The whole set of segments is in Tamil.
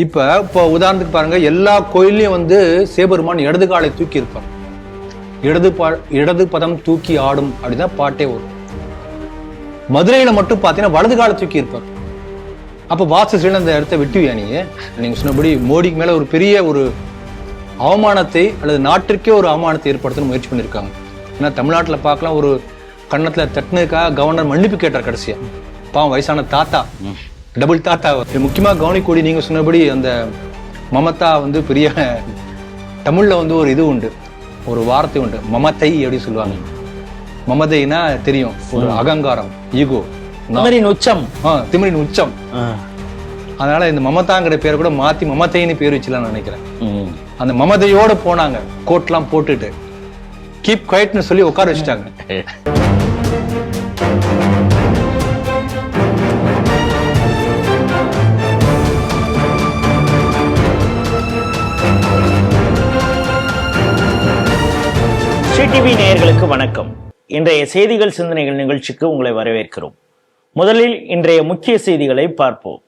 இப்போ உதாரணத்துக்கு பாருங்க, எல்லா கோயிலையும் வந்து சிவபெருமான் இடது காலை தூக்கி இருப்பார். இடது பதம் தூக்கி ஆடும் அப்படிதான் பாட்டே வரும். மதுரையில மட்டும் பாத்தீங்கன்னா வலது காலை தூக்கி இருப்பார். அப்ப வாஸ்து அந்த இடத்த விட்டுவியா நீங்க சொன்னபடி மோடிக்கு மேல ஒரு பெரிய ஒரு அவமானத்தை அல்லது நாட்டிற்கே ஒரு அவமானத்தை ஏற்படுத்த முயற்சி பண்ணிருக்காங்க. ஏன்னா தமிழ்நாட்டுல பார்க்கலாம், ஒரு கன்னத்துல தட்டுனுக்காக கவர்னர் மன்னிப்பு கேட்டார் கடைசியா. பாவம் வயசான தாத்தா, டபுள் தாத்தா. முக்கியமா கவனிக்கூடி நீங்க சொன்னபடி அந்த மமதா வந்து பெரிய தமிழ்ல வந்து ஒரு இது உண்டு, ஒரு வார்த்தை உண்டு, மமதை அப்படின்னு சொல்லுவாங்க. மமதைனா தெரியும், ஒரு அகங்காரம், ஈகோ, உச்சம், திமிரின் உச்சம். அதனால இந்த மமதாங்கிற பேரை கூட மாத்தி மமதைன்னு பேர் வச்சுலாம் நினைக்கிறேன். அந்த மமதையோட போனாங்க, கோட்லாம் போட்டுட்டு கீப் குவைட்னு சொல்லி உட்கார வச்சுட்டாங்க. டிவி நேயர்களுக்கு வணக்கம். இன்றைய செய்திகள் சிந்தனைகள் நிகழ்ச்சிக்கு உங்களை வரவேற்கிறோம். முதலில் இன்றைய முக்கிய செய்திகளை பார்ப்போம்.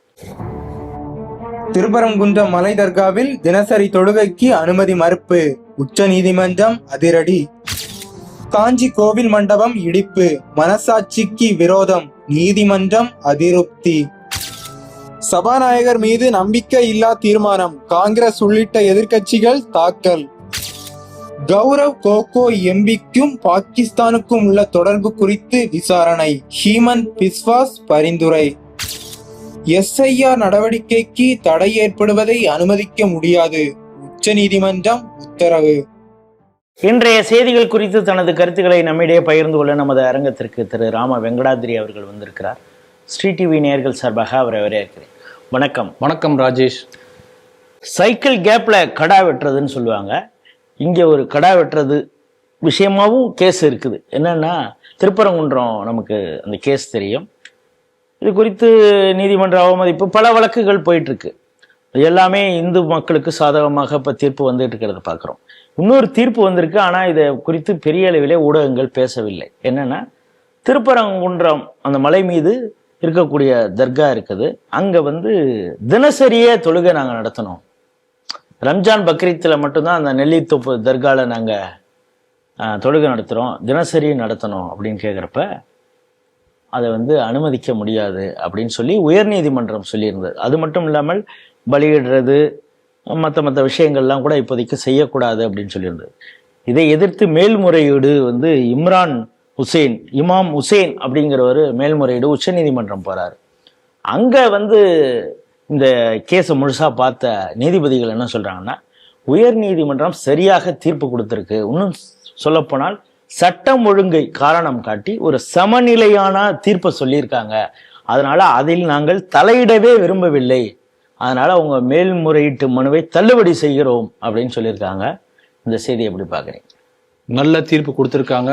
திருப்பரங்குன்றம் மலை தர்காவில் தினசரி தொழுகைக்கு அனுமதி மறுப்பு, உச்ச நீதிமன்றம் அதிரடி. காஞ்சி கோவில் மண்டபம் இடிப்பு, மனசாட்சிக்கு விரோதம், நீதிமன்றம் அதிருப்தி. சபாநாயகர் மீது நம்பிக்கை இல்லா தீர்மானம், காங்கிரஸ் உள்ளிட்ட எதிர்க்கட்சிகள் தாக்கல். கௌரவ் கோகோ எம்பிக்கும் பாகிஸ்தானுக்கும் உள்ள தொடர்பு குறித்து விசாரணை, ஹீமந்த் பிஸ்வாஸ் பரிந்துரை. எஸ்ஐஆர் நடவடிக்கைக்கு தடை ஏற்படுவதை அனுமதிக்க முடியாது, உச்ச நீதிமன்றம் உத்தரவு. இன்றைய செய்திகள் குறித்து தனது கருத்துக்களை நம்மிடையே பகிர்ந்து கொள்ள நமது அரங்கத்திற்கு திரு ராம வெங்கடாதிரி அவர்கள் வந்திருக்கிறார். ஸ்ரீ டிவி நேயர்கள் சார்பாக அவரை வரவேற்கிறேன். வணக்கம். வணக்கம் ராஜேஷ். சைக்கிள் கேப்ல கடா வெட்டுறதுன்னு சொல்லுவாங்க. இங்கே ஒரு கடா வெட்டுறது விஷயமாகவும் கேஸ் இருக்குது. என்னன்னா, திருப்பரங்குன்றம் நமக்கு அந்த கேஸ் தெரியும். இது குறித்து நீதிமன்ற அவமதிப்பு பல வழக்குகள் போயிட்டு இருக்கு. எல்லாமே இந்து மக்களுக்கு சாதகமாக இப்போ தீர்ப்பு வந்துட்டு இருக்கிறத பார்க்குறோம். இன்னொரு தீர்ப்பு வந்திருக்கு, ஆனால் இதை குறித்து பெரிய அளவிலே ஊடகங்கள் பேசவில்லை. என்னன்னா, திருப்பரங்குன்றம் அந்த மலை மீது இருக்கக்கூடிய தர்கா இருக்குது. அங்கே வந்து தினசரியே தொழுகை நாங்கள் நடத்தணும். ரம்ஜான் பக்ரீத்தில் மட்டும்தான் அந்த நெல்லித்தோப்பு தர்காவில் நாங்கள் தொழுகை நடத்துகிறோம், தினசரி நடத்தணும் அப்படின்னு கேட்குறப்ப அதை வந்து அனுமதிக்க முடியாது அப்படின்னு சொல்லி உயர்நீதிமன்றம் சொல்லியிருந்தது. அது மட்டும் இல்லாமல் பலியிடுறது மற்ற விஷயங்கள்லாம் கூட இப்போதைக்கு செய்யக்கூடாது அப்படின்னு சொல்லியிருந்தது. இதை எதிர்த்து மேல்முறையீடு வந்து இமாம் ஹுசேன் அப்படிங்கிறவர் மேல்முறையீடு உச்சநீதிமன்றம் போகிறார். அங்கே வந்து இந்த கேஸை முழுசாக பார்த்த நீதிபதிகள் என்ன சொல்கிறாங்கன்னா, உயர் நீதிமன்றம் சரியாக தீர்ப்பு கொடுத்துருக்கு. இன்னும் சொல்லப்போனால் சட்டம் ஒழுங்கை காரணம் காட்டி ஒரு சமநிலையான தீர்ப்பை சொல்லியிருக்காங்க. அதனால அதில் நாங்கள் தலையிடவே விரும்பவில்லை, அதனால அவங்க மேல்முறையீட்டு மனுவை தள்ளுபடி செய்கிறோம் அப்படின்னு சொல்லியிருக்காங்க. இந்த செய்தி எப்படி பார்க்குறீங்க? நல்ல தீர்ப்பு கொடுத்துருக்காங்க.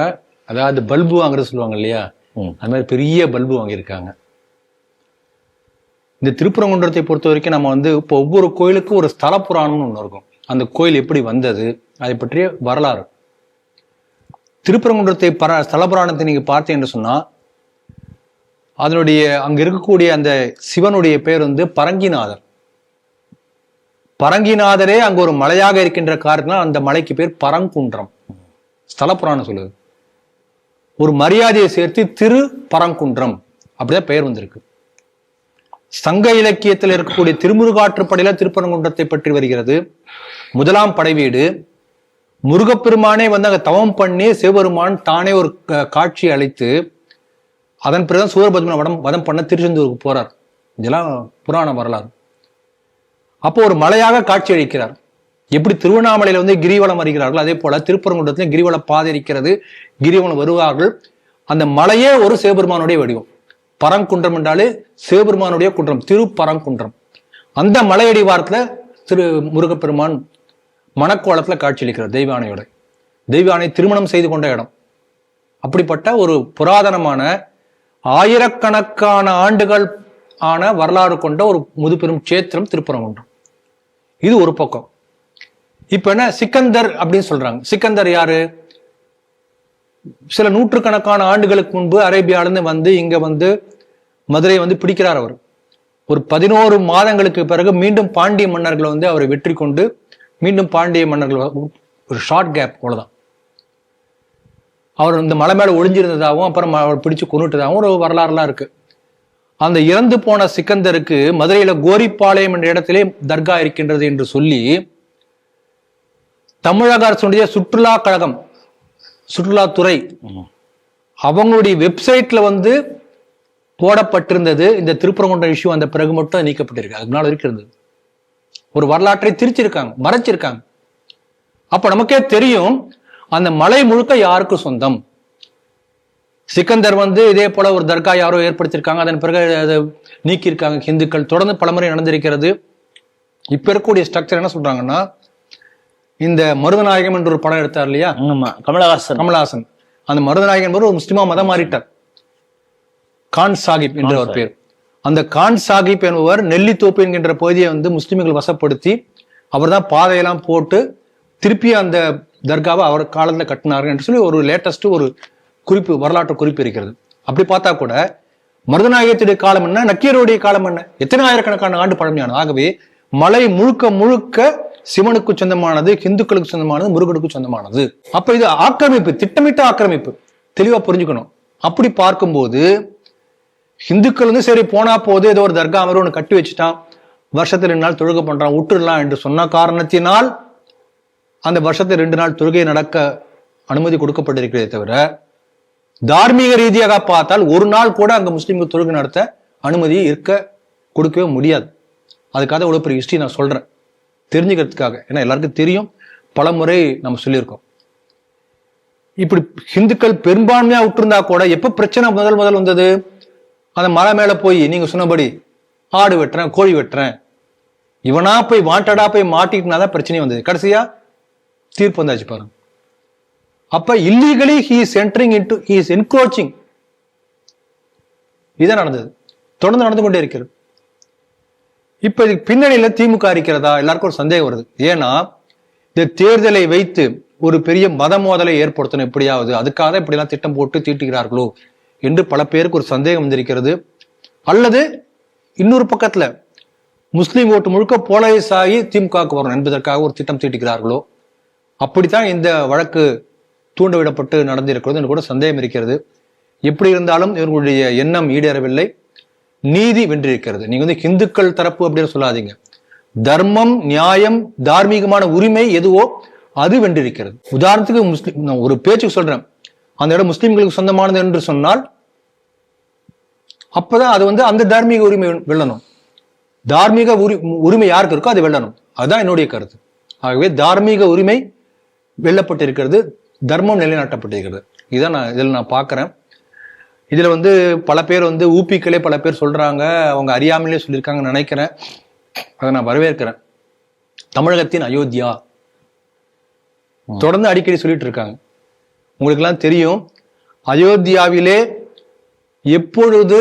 அதாவது பல்பு வாங்குறது சொல்லுவாங்க இல்லையா, அது மாதிரி பெரிய பல்பு வாங்கியிருக்காங்க. இந்த திருப்பரங்குன்றத்தை பொறுத்த வரைக்கும் நம்ம வந்து இப்போ ஒவ்வொரு கோயிலுக்கும் ஒரு ஸ்தல புராணம்னு ஒன்று இருக்கும். அந்த கோயில் எப்படி வந்தது, அதை பற்றிய வரலாறு. திருப்பரங்குன்றத்தை ஸ்தல புராணத்தை நீங்க பார்த்தீங்க என்று சொன்னா, அதனுடைய அங்க இருக்கக்கூடிய அந்த சிவனுடைய பேர் வந்து பரங்கிநாதர். பரங்கிநாதரே அங்க ஒரு மலையாக இருக்கின்ற காரணத்தினால் அந்த மலைக்கு பேர் பரங்குன்றம். ஸ்தல புராணம் சொல்லுது. ஒரு மரியாதையை சேர்த்து திரு பரங்குன்றம் அப்படிதான் பெயர் வந்திருக்கு. சங்க இலக்கியத்தில் இருக்கக்கூடிய திருமுருகாற்றுப்படையில திருப்பரங்குன்றத்தை பற்றி வருகிறது. முதலாம் படை வீடு, முருகப்பெருமானே வந்து அங்க தவம் பண்ணி சிவபெருமான் தானே ஒரு காட்சி அளித்து அதன் பிறகுதான் சூரபத்மன் வதம் பண்ண திருச்செந்தூருக்கு போறார். இதெல்லாம் புராண வரலாறு. அப்போ ஒரு மலையாக காட்சி அளிக்கிறார். எப்படி திருவண்ணாமலையில வந்து கிரிவலம் வருகிறார்கள், அதே போல திருப்பரங்குன்றத்திலும் கிரிவல பாதை இருக்கிறது, கிரிவலம் வருவார்கள். அந்த மலையே ஒரு சிவபெருமானுடைய வடிவம். பரங்குன்றம் என்றாலே சிவபெருமானுடைய குன்றம், திருப்பரங்குன்றம். அந்த மலையடிவாரத்துல திரு முருகப்பெருமான் மணக்கோலத்துல காட்சியளிக்கிறார் தெய்வானையோட. தெய்வானை திருமணம் செய்து கொண்ட இடம். அப்படிப்பட்ட ஒரு புராதனமான ஆயிரக்கணக்கான ஆண்டுகள் ஆன வரலாறு கொண்ட ஒரு முதுபெரும் சேத்திரம் திருப்பரங்குன்றம். இது ஒரு பக்கம். இப்ப என்ன, சிக்கந்தர் அப்படின்னு சொல்றாங்க. சிக்கந்தர் யாரு? சில நூற்றுக்கணக்கான ஆண்டுகளுக்கு முன்பு அரேபியாவிலிருந்து வந்து இங்க வந்து மதுரை வந்து பிடிக்கிறார். அவர் ஒரு 11 மாதங்களுக்கு பிறகு மீண்டும் பாண்டிய மன்னர்கள் வந்து அவரை வெற்றி கொண்டு மீண்டும் பாண்டிய மன்னர்கள் ஒரு ஷார்ட் கேப் அவ்வளவுதான். அவர் இந்த மலை மேல ஒளிஞ்சிருந்ததாகவும் அப்புறம் அவர் பிடிச்சு கொண்டுட்டதாகவும் ஒரு வரலாறுலாம் இருக்கு. அந்த இறந்து போன சிக்கந்தருக்கு மதுரையில கோரிப்பாளையம் என்ற இடத்திலே தர்கா இருக்கின்றது என்று சொல்லி தமிழக அரசுடைய சுற்றுலா கழகம், சுற்றுலாத்துறை அவங்களுடைய வெப்சைட்ல வந்து போடப்பட்டிருந்தது. இந்த திருப்பரங்குன்றம் இஷ்யூ அந்த பிறகு மட்டும் நீக்கப்பட்டிருக்கு. அதுக்கு முன்னால் இருக்கிறது ஒரு வரலாற்றை திரிச்சிருக்காங்க, மறைச்சிருக்காங்க. அப்ப நமக்கே தெரியும் அந்த மலை முழுக்க யாருக்கு சொந்தம். சிக்கந்தர் வந்து இதே போல ஒரு தர்கா யாரோ ஏற்படுத்தியிருக்காங்க, அதன் பிறகு அதை நீக்கியிருக்காங்க ஹிந்துக்கள். தொடர்ந்து பலமுறை நடந்திருக்கிறது. இப்ப இருக்கக்கூடிய ஸ்ட்ரக்சர் என்ன சொல்றாங்கன்னா, இந்த மருதநாயகம் என்று ஒரு படம் எடுத்தார் இல்லையா, கமலஹாசன். அந்த மருதநாயகம் என்பவர் ஒரு முஸ்லிமா மதம் மாறிட்டார். கான் சாஹிப் என்ற ஒரு பேர். அந்த கான் சாஹிப் என்பவர் நெல்லித்தோப்பு என்கின்ற பகுதியை வந்து முஸ்லிம்கள் வசப்படுத்தி அவர் தான் பாதையெல்லாம் போட்டு திருப்பி அந்த தர்காவை அவர் காலத்துல கட்டினார்கள் என்று சொல்லி ஒரு லேட்டஸ்ட் ஒரு குறிப்பு, வரலாற்று குறிப்பு இருக்கிறது. அப்படி பார்த்தா கூட மருதநாயகத்துடைய காலம் என்ன, நக்கீருடைய காலம் என்ன, எத்தனை ஆயிரக்கணக்கான ஆண்டு பழமையான. ஆகவே மலை முழுக்க முழுக்க சிவனுக்கு சொந்தமானது, இந்துக்களுக்கு சொந்தமானது, முருகனுக்கு சொந்தமானது. அப்ப இது ஆக்கிரமிப்பு, திட்டமிட்ட ஆக்கிரமிப்பு, தெளிவா புரிஞ்சுக்கணும். அப்படி பார்க்கும்போது இந்துக்கள் வந்து சரி போனா போது ஏதோ ஒரு தர்கா மாதிரி ஒன்று கட்டி வச்சுட்டான், வருஷத்துல 2 நாள் தொழுகை பண்றான், விட்டுடலாம் என்று சொன்ன காரணத்தினால் அந்த வருஷத்துல 2 நாள் தொழுகை நடக்க அனுமதி கொடுக்கப்பட்டிருக்கிறதே தவிர தார்மீக ரீதியாக பார்த்தால் ஒரு நாள் கூட அங்க முஸ்லீம்கள் தொழுகை நடத்த அனுமதி இருக்க கொடுக்கவே முடியாது. அதுக்காக இவ்வளவு பெரிய ஹிஸ்டரி நான் சொல்றேன் தெரிஞ்சுக்கிறதுக்காக. ஏன்னா எல்லாருக்கும் தெரியும், பல முறை நம்ம சொல்லியிருக்கோம். இப்படி இந்துக்கள் பெரும்பான்மையா விட்டுருந்தா கூட எப்ப பிரச்சனை முதல் வந்தது, அந்த மலை மேல போய் நீங்க சொன்னபடி ஆடு வெட்டுறேன், கோழி வெட்டுறேன், இவனா போய் வாண்டடா போய் மாட்டிக்கிட்டுனாதான் பிரச்சனையே வந்தது. கடைசியா தீர்ப்பு வந்தாச்சு பாருங்க. அப்ப illegally he is entering into, he is encroaching. இதான் நடந்தது, தொடர்ந்து நடந்து கொண்டே இருக்கிறது. இப்ப இதுக்கு பின்னணியில திமுக இருக்கிறதா எல்லாருக்கும் ஒரு சந்தேகம் வருது. ஏன்னா இந்த தேர்தலை வைத்து ஒரு பெரிய மத மோதலை ஏற்படுத்தணும் எப்படியாவது, அதுக்காக இப்படிலாம் திட்டம் போட்டு தீட்டுகிறார்களோ என்று பல பேருக்கு ஒரு சந்தேகம் வந்திருக்கிறது. அல்லது இன்னொரு பக்கத்துல முஸ்லீம் ஓட்டு முழுக்க போலரைஸ் ஆகி திமுகவுக்கு வரணும் என்பதற்காக ஒரு திட்டம் தீட்டுகிறார்களோ, அப்படித்தான் இந்த வழக்கு தூண்டவிடப்பட்டு நடந்திருக்கிறது என்று கூட சந்தேகம் இருக்கிறது. எப்படி இருந்தாலும் இவர்களுடைய எண்ணம் ஈடேறவில்லை, நீதி வென்றிருக்கிறது. நீங்க வந்து இந்துக்கள் தரப்பு அப்படின்னு சொல்லாதீங்க, தர்மம், நியாயம், தார்மீகமான உரிமை எதுவோ அது வென்றிருக்கிறது. உதாரணத்துக்கு முஸ்லிம் ஒரு பேச்சுக்கு சொல்றேன், அந்த இடம் முஸ்லிம்களுக்கு சொந்தமானது என்று சொன்னால் அப்பதான் அது வந்து அந்த தார்மீக உரிமை வெல்லணும். தார்மீக உரிமை யாருக்கு இருக்கோ அது வெல்லணும். அதுதான் என்னுடைய கருத்து. ஆகவே தார்மீக உரிமை வெல்லப்பட்டிருக்கிறது, தர்மம் நிலைநாட்டப்பட்டிருக்கிறது. இதான் இதில் நான் பார்க்கிறேன். இதுல வந்து பல பேர் வந்து ஊபிக்களே பல பேர் சொல்றாங்க, அவங்க அறியாமலே சொல்லியிருக்காங்கன்னு நினைக்கிறேன். அதை நான் வரவேற்கிறேன். தமிழகத்தின் அயோத்தியா தொடர்ந்து அடிக்கடி சொல்லிட்டு இருக்காங்க. உங்களுக்கு எல்லாம் தெரியும், அயோத்தியாவிலே எப்பொழுது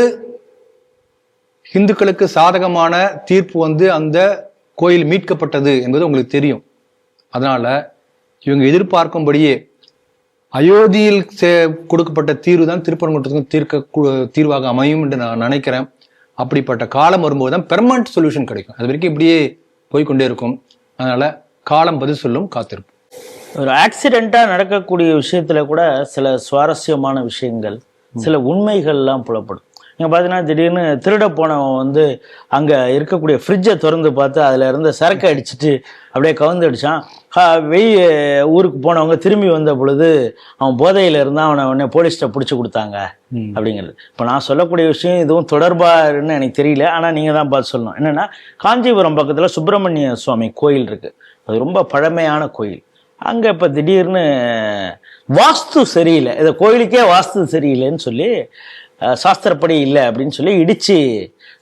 இந்துக்களுக்கு சாதகமான தீர்ப்பு வந்து அந்த கோயில் மீட்கப்பட்டது என்பது உங்களுக்கு தெரியும். அதனால இவங்க எதிர்பார்க்கும்படியே அயோத்தியில் கொடுக்கப்பட்ட தீர்வு தான் திருப்பரங்குன்றத்துக்கும் தீர்வாக அமையும் என்று நான் நினைக்கிறேன். அப்படிப்பட்ட காலம் வரும்போது தான் பெர்மனன்ட் சொல்யூஷன் கிடைக்கும். அது வரைக்கும் இப்படியே போய்கொண்டே இருக்கும். அதனால காலம் பதில் சொல்லும், காத்திருப்போம். ஒரு ஆக்சிடென்ட்டா நடக்கக்கூடிய விஷயத்துல கூட சில சுவாரஸ்யமான விஷயங்கள், சில உண்மைகள்லாம் புலப்படும். நீங்கள் பார்த்தீங்கன்னா திடீர்னு திருட போனவன் வந்து அங்கே இருக்கக்கூடிய ஃப்ரிட்ஜை திறந்து பார்த்து அதில் இருந்த சரக்கு அடிச்சுட்டு அப்படியே கவுந்து அடித்தான். ஊருக்கு போனவங்க திரும்பி வந்த பொழுது அவன் போதையில் இருந்தால் அவனை உடனே போலீஸ்கிட்ட பிடிச்சி கொடுத்தாங்க அப்படிங்கிறது. இப்போ நான் சொல்லக்கூடிய விஷயம் இதுவும் தொடர்பாருன்னு எனக்கு தெரியல, ஆனால் நீங்கள் தான் பார்த்து சொல்லணும். என்னென்னா, காஞ்சிபுரம் பக்கத்தில் சுப்பிரமணிய சுவாமி கோயில் இருக்குது. அது ரொம்ப பழமையான கோயில். அங்கே இப்போ திடீர்னு வாஸ்து சரியில்லை, இந்த கோயிலுக்கே வாஸ்து சரியில்லைன்னு சொல்லி சாஸ்திரப்படி இல்லை அப்படின்னு சொல்லி இடித்து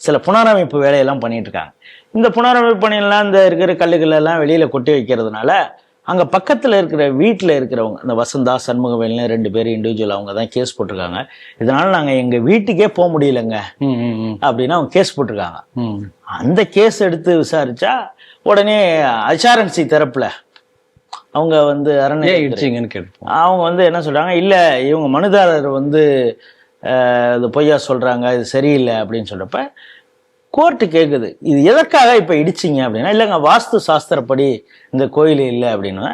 சில புனரமைப்பு வேலையெல்லாம் பண்ணிட்டு இருக்காங்க. இந்த புனரமைப்பு பணியெல்லாம் இந்த இருக்கிற கல்லுகளெல்லாம் வெளியில் கொட்டி வைக்கிறதுனால அங்கே பக்கத்தில் இருக்கிற வீட்டில் இருக்கிறவங்க, இந்த வசந்தா, சண்முகவேல்னு 2 பேர் இண்டிவிஜுவல், அவங்க தான் கேஸ் போட்டிருக்காங்க. இதனால நாங்கள் எங்கள் வீட்டுக்கே போக முடியலைங்க அப்படின்னு அவங்க கேஸ் போட்டிருக்காங்க. அந்த கேஸ் எடுத்து விசாரிச்சா உடனே அச்சாரன்சி தரப்புல அவங்க வந்து அவங்க வந்து என்ன சொல்றாங்க, இல்லை இவங்க மனுதாரர் வந்து இது பொய்யா சொல்றாங்க, இது சரியில்லை அப்படின்னு சொல்றப்ப கோர்ட்டு கேட்குது இது எதற்காக இப்போ இடிச்சிங்க அப்படின்னா, இல்லைங்க வாஸ்து சாஸ்திரப்படி இந்த கோயில் இல்லை அப்படின்னா.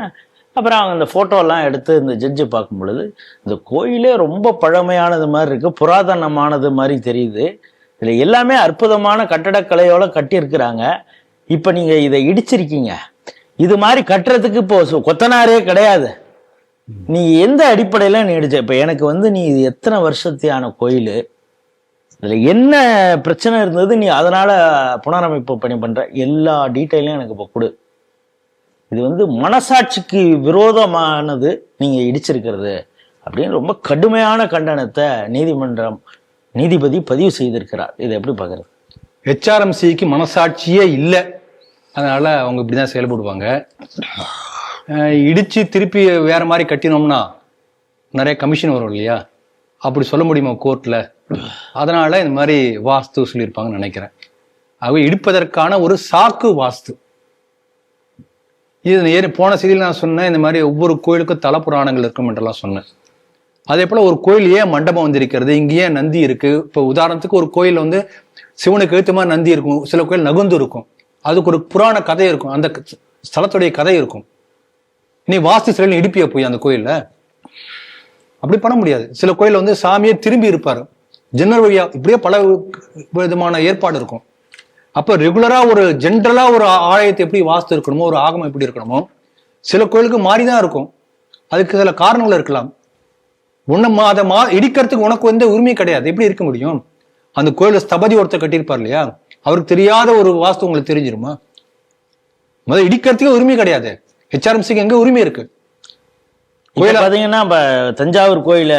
அப்புறம் அவங்க இந்த ஃபோட்டோலாம் எடுத்து இந்த ஜட்ஜு பார்க்கும் பொழுது இந்த கோயிலே ரொம்ப பழமையானது மாதிரி இருக்கு, புராதனமானது மாதிரி தெரியுது, இதில் எல்லாமே அற்புதமான கட்டடக்கலையோட கட்டியிருக்கிறாங்க. இப்போ நீங்கள் இதை இடிச்சிருக்கீங்க, இது மாதிரி கட்டுறதுக்கு இப்போ கொத்தனாரே கிடையாது, நீ எந்த அடிப்படையில் நீ இடிச்ச? இப்போ எனக்கு வந்து நீ இது எத்தனை வருஷத்தையான கோயில், இதில் என்ன பிரச்சனை இருந்தது, நீ அதனால புனரமைப்பு பணி பண்ற, எல்லா டீட்டெயிலையும் எனக்கு இப்போ கொடு. இது வந்து மனசாட்சிக்கு விரோதமானது நீங்க இடிச்சிருக்கிறது அப்படின்னு ரொம்ப கடுமையான கண்டனத்தை நீதிபதி பதிவு செய்திருக்கிறார். இதை எப்படி பார்க்கறது? ஹெச்ஆர்எம்சிக்கு மனசாட்சியே இல்லை, அதனால அவங்க இப்படிதான் செயல்படுவாங்க. இடிச்சு திருப்பி வேற மாதிரி கட்டினோம்னா நிறைய கமிஷன் வரும் இல்லையா, அப்படி சொல்ல முடியுமா கோர்ட்ல? அதனால இந்த மாதிரி வாஸ்து சொல்லியிருப்பாங்கன்னு நினைக்கிறேன். ஆகவே இடிப்பதற்கான ஒரு சாக்கு வாஸ்து. இது போன செய்தியில் நான் சொன்னேன், இந்த மாதிரி ஒவ்வொரு கோயிலுக்கும் தல புராணங்கள் இருக்கும் என்றெல்லாம் சொன்னேன். அதே போல ஒரு கோயில் ஏன் மண்டபம் வந்திருக்கிறது, இங்க ஏன் நந்தி இருக்கு? இப்போ உதாரணத்துக்கு ஒரு கோயில் வந்து சிவனுக்கு எழுத்து மாதிரி நந்தி இருக்கும், சில கோயில் நகுந்து இருக்கும், அதுக்கு ஒரு புராண கதை இருக்கும், அந்த ஸ்தலத்துடைய கதை இருக்கும். நீ வாஸ்து சிலையில் இடிப்பிய போய் அந்த கோயில்ல அப்படி பண்ண முடியாது. சில கோயில வந்து சாமியே திரும்பி இருப்பாரு, ஜன்னல் வழியா, இப்படியே பல விதமான ஏற்பாடு இருக்கும். அப்ப ரெகுலரா ஒரு ஜென்ரலா ஒரு ஆலயத்தை எப்படி வாஸ்து இருக்கணுமோ, ஒரு ஆகமம் எப்படி இருக்கணுமோ, சில கோயிலுக்கு மாறிதான் இருக்கும். அதுக்கு சில காரணங்கள் இருக்கலாம். அதை இடிக்கிறதுக்கு உனக்கு வந்து உரிமை கிடையாது, எப்படி இருக்க முடியும்? அந்த கோயில ஸ்தபதி ஒருத்தர் கட்டியிருப்பார் இல்லையா, அவருக்கு தெரியாத ஒரு வாஸ்து உங்களுக்கு தெரிஞ்சிருமா? முதல்ல இடிக்கிறதுக்கே உரிமை கிடையாது. ஹெச்ஆர்எம்சிக்கு எங்க உரிமை இருக்கு? கோயில பாத்தீங்கன்னா இப்ப தஞ்சாவூர் கோயில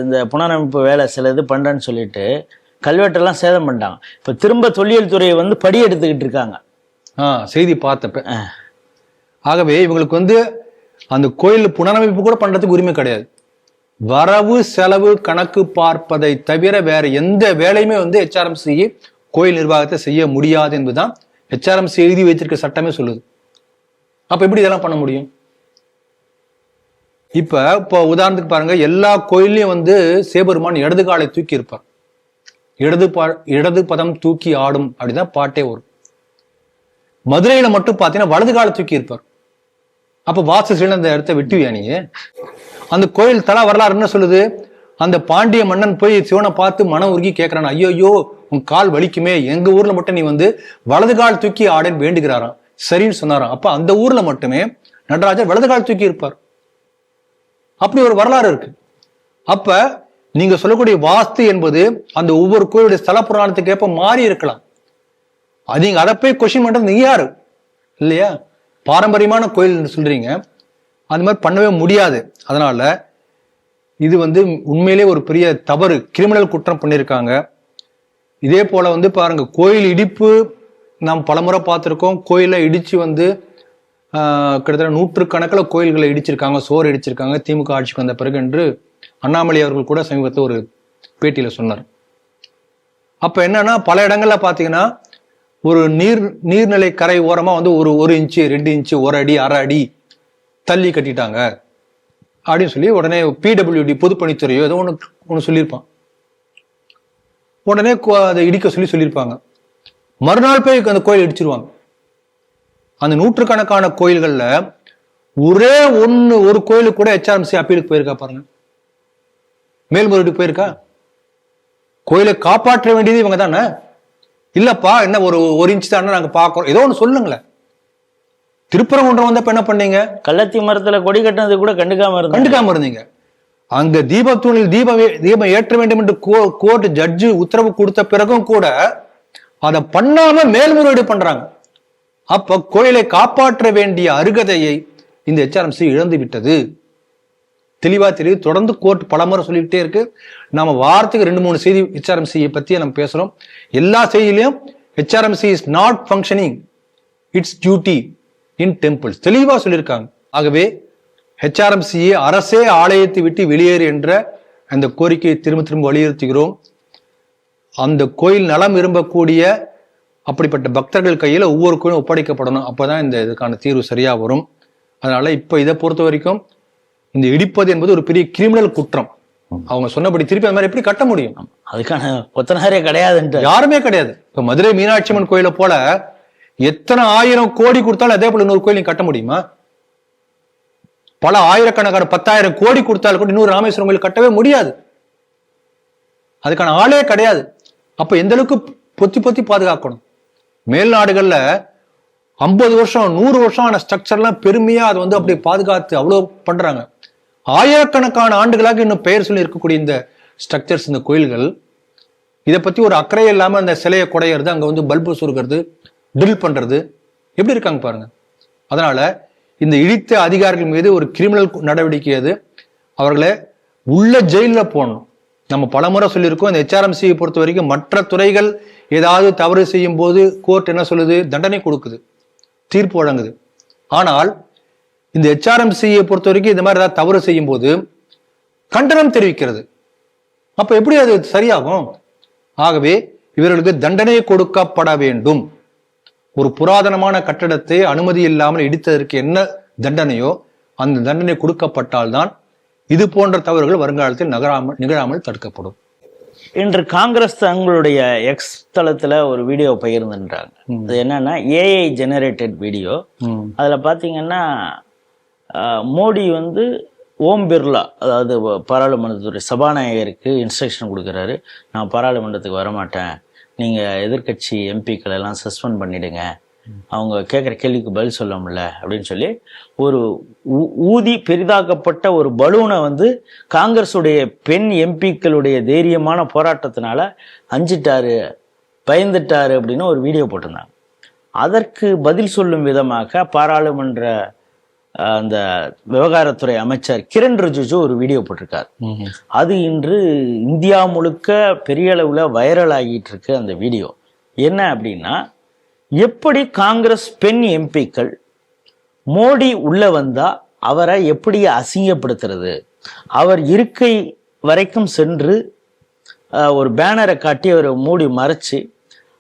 இந்த புனரமைப்பு வேலை சில இது பண்றேன்னு சொல்லிட்டு கல்வெட்டெல்லாம் சேதம் பண்ணிட்டாங்க. இப்ப திரும்ப தொல்லியல் துறையை வந்து படி எடுத்துக்கிட்டு இருக்காங்க. செய்தி பார்த்தப்ப. ஆகவே இவங்களுக்கு வந்து அந்த கோயில் புனரமைப்பு கூட பண்றதுக்கு உரிமை கிடையாது. வரவு செலவு கணக்கு பார்ப்பதை தவிர வேற எந்த வேலையுமே வந்து ஹெச்ஆர்எம்சி கோயில் நிர்வாகத்தை செய்ய முடியாது என்பதுதான் ஹெச்ஆர்எம்சி எழுதி வைத்திருக்க சட்டமே சொல்லுது. அப்ப எப்படி இதெல்லாம் பண்ண முடியும்? இப்போ உதாரணத்துக்கு பாருங்க, எல்லா கோயிலையும் வந்து சிவபெருமான் இடது காலை தூக்கி இருப்பார். இடது பதம் தூக்கி ஆடும் அப்படிதான் பாட்டே வரும். மதுரையில மட்டும் பாத்தீங்கன்னா வலது காலை தூக்கி இருப்பார். அப்ப வாஸ்து சில அந்த இடத்த வெட்டுவியா நீ? அந்த கோயில் தலா வரலாறு என்ன சொல்லுது? அந்த பாண்டிய மன்னன் போய் சிவனை பார்த்து மனம் உருகி கேட்கிறான், ஐயோ உன் கால் வலிக்குமே, எங்க ஊர்ல மட்டும் நீ வந்து வலது கால் தூக்கி ஆடுன்னு வேண்டுகிறாராம். சரின்னு சொன்னாராம். அப்ப அந்த ஊர்ல மட்டுமே நடராஜர் வலது கால் தூக்கி இருப்பார். அப்படி ஒரு வரலாறு இருக்கு. அப்ப நீங்க சொல்லக்கூடிய வாஸ்து என்பது அந்த ஒவ்வொரு கோயிலுடைய ஸ்தல புராணத்துக்கு ஏற்ப மாறி இருக்கலாம். அது நீங்க அதை போய் கொஸ்டின் பண்றது நீங்க யாரு இல்லையா? பாரம்பரியமான கோயில் சொல்றீங்க, அந்த மாதிரி பண்ணவே முடியாது. அதனால இது வந்து உண்மையிலே ஒரு பெரிய தவறு, கிரிமினல் குற்றம் பண்ணியிருக்காங்க. இதே போல வந்து பாருங்க, கோயில் இடிப்பு நாம் பலமுறை பார்த்திருக்கோம். கோயில இடிச்சு வந்து கிட்டத்தட்ட 100கணக்கில் கோயில்களை இடிச்சிருக்காங்க, சோறு இடிச்சிருக்காங்க திமுக ஆட்சிக்கு வந்த பிறகு என்று அண்ணாமலை அவர்கள் கூட சமீபத்தில் ஒரு பேட்டியில சொன்னார். அப்ப என்னன்னா, பல இடங்கள்ல பாத்தீங்கன்னா ஒரு நீர்நிலை கரை ஓரமா வந்து ஒரு இன்ச்சு 2 இன்ச்சு 1 அடி 1/2 அடி தள்ளி கட்டிட்டாங்க அப்படின்னு சொல்லி உடனே பிடபிள்யூடி பொதுப்பணித்துறையோ ஏதோ ஒண்ணு சொல்லியிருப்பான். உடனே அதை இடிக்க சொல்லியிருப்பாங்க. மறுநாள் போய் அந்த கோயில் இடிச்சிருவாங்க. அந்த 100கணக்கான கோயில்கள்ல ஒரே ஒரு கோயிலுக்கு கூட ஹெச்ஆர்எம்சி அப்பீலுக்கு போயிருக்கா பாருங்க, மேல்முறையீடு போயிருக்கா? கோயிலை காப்பாற்ற வேண்டியது இவங்க தானே. இல்லப்பா என்ன ஒரு இன்ச்சு தானே நாங்க பாக்குறோம், ஏதோ ஒண்ணு சொல்லுங்களேன். திருப்பரங்குன்றம் வந்தப்ப என்ன பண்ணீங்க? கள்ளத்தி மரத்துல கொடி கட்டினது கூட கண்டுக்காம இருந்தீங்க. அங்க தீபத்தூணில் தீபம் ஏற்ற வேண்டும் என்று கோர்ட் ஜட்ஜு உத்தரவு கொடுத்த பிறகும் கூட அதை பண்ணாம மேல்முறையீடு பண்றாங்க. அப்ப கோயிலை காப்பாற்ற வேண்டிய அருகதையை இந்த ஹெச்ஆர்எம்சி இழந்து விட்டது. தெளிவா தெரியுது. தொடர்ந்து கோர்ட் பலமுறை சொல்லிக்கிட்டே இருக்கு. நாம வாரத்துக்கு 2-3 செய்தி ஹெச்ஆர்எம்சி பத்தி நம்ம பேசுறோம். எல்லா செய்தியிலையும் HRMC is not functioning its duty in temples தெளிவா சொல்லியிருக்காங்க. ஆகவே ஹெச்ஆர்எம்சியை அரசே ஆலயத்தை விட்டு வெளியேறு என்ற அந்த கோரிக்கையை திரும்ப வலியுறுத்துகிறோம். அந்த கோயில் நலம் விரும்பக்கூடிய அப்படிப்பட்ட பக்தர்கள் கையில ஒவ்வொரு கோயிலும் ஒப்படைக்கப்படணும். அப்பதான் இந்த இதுக்கான தீர்வு சரியா வரும். அதனால இப்ப இதை பொறுத்த வரைக்கும் இந்த இடிப்பது என்பது ஒரு பெரிய கிரிமினல் குற்றம். அவங்க சொன்னபடி திருப்பி அந்த மாதிரி எப்படி கட்ட முடியும்? அதுக்கான கொத்தனாரே கிடையாதுன்ட்டு. யாருமே கிடையாது. இப்ப மதுரை மீனாட்சி அம்மன் கோயிலை போல எத்தனை 1000 கோடி கொடுத்தாலும் அதே போல இன்னொரு கோயில் நீங்க கட்ட முடியுமா? பல ஆயிரக்கணக்கான 10,000 கோடி கொடுத்தாலும் கூட இன்னொரு ராமேஸ்வரம் கோயில் கட்டவே முடியாது. அதுக்கான ஆளே கிடையாது. அப்ப எந்த அளவுக்கு பொத்தி பொத்தி பாதுகாக்கணும். மேல் நாடுகள்ல 50 வருஷம் 100 வருஷம் ஆன ஸ்ட்ரக்சர்லாம் பெருமையா அதை வந்து அப்படி பாதுகாத்து அவ்வளவு பண்றாங்க. ஆயிரக்கணக்கான ஆண்டுகளாக இன்னும் பெயர் சொல்லி இருக்கக்கூடிய இந்த ஸ்ட்ரக்சர்ஸ், இந்த கோயில்கள், இதை பத்தி ஒரு அக்கறை இல்லாம அந்த சிலையை குடையிறது, அங்க வந்து பல்பு சுருக்கிறது, ட்ரில் பண்றது எப்படி இருக்காங்க பாருங்க. அதனால இந்த இழித்த அதிகாரிகள் மீது ஒரு கிரிமினல் நடவடிக்கை அது. அவர்களை உள்ள ஜெயில போடணும். நம்ம பலமுறை சொல்லியிருக்கோம், இந்த HRMC பொறுத்த வரைக்கும் மற்ற துறைகள் ஏதாவது தவறு செய்யும் போது கோர்ட் என்ன சொல்லுது? தண்டனை கொடுக்குது, தீர்ப்பு வழங்குது. ஆனால் இந்த HRMC பொறுத்த வரைக்கும் இந்த மாதிரி ஏதாவது தவறு செய்யும் போது கண்டனம் தெரிவிக்கிறது. அப்ப எப்படி அது சரியாகும்? ஆகவே இவர்களுக்கு தண்டனை கொடுக்கப்பட வேண்டும். ஒரு புராதனமான கட்டடத்தை அனுமதி இல்லாமல் இடித்ததற்கு என்ன தண்டனையோ அந்த தண்டனை கொடுக்கப்பட்டால்தான் இது போன்ற தவறுகள் வருங்காலத்தில் நிகழாமல் தடுக்கப்படும். இன்று காங்கிரஸ் தங்களுடைய எக்ஸ் தளத்துல ஒரு வீடியோ பகிர்ந்துன்றாங்க. அது என்னன்னா AI ஜெனரேட்டட் வீடியோ. அதுல பாத்தீங்கன்னா மோடி வந்து ஓம் பிர்லா, அதாவது பாராளுமன்றத்துறை சபாநாயகருக்கு இன்ஸ்ட்ரக்ஷன் கொடுக்குறாரு, நான் பாராளுமன்றத்துக்கு வரமாட்டேன், நீங்க எதிர்கட்சி எம்பிக்கள் எல்லாம் சஸ்பெண்ட் பண்ணிடுங்க, அவங்க கேட்குற கேள்விக்கு பதில் சொல்ல முடியல அப்படின்னு சொல்லி ஒரு ஊதி பெரிதாக்கப்பட்ட ஒரு பலூனை வந்து காங்கிரஸுடைய பெண் எம்பிக்களுடைய தைரியமான போராட்டத்தினால அஞ்சிட்டாரு, பயந்துட்டாரு அப்படின்னு ஒரு வீடியோ போட்டிருந்தாங்க. அதற்கு பதில் சொல்லும் விதமாக பாராளுமன்ற அந்த விவகாரத்துறை அமைச்சர் கிரண் ரிஜிஜு ஒரு வீடியோ போட்டிருக்காரு. அது இன்று இந்தியா முழுக்க பெரிய அளவுல வைரல் ஆகிட்டு இருக்கு. அந்த வீடியோ என்ன அப்படின்னா, எப்படி காங்கிரஸ் பெண் எம்பிக்கள் மோடி உள்ள வந்தா அவரை எப்படி அசிங்கப்படுத்துறது, அவர் இருக்கை வரைக்கும் சென்று ஒரு பேனரை காட்டி அவரை மூடி மறைச்சு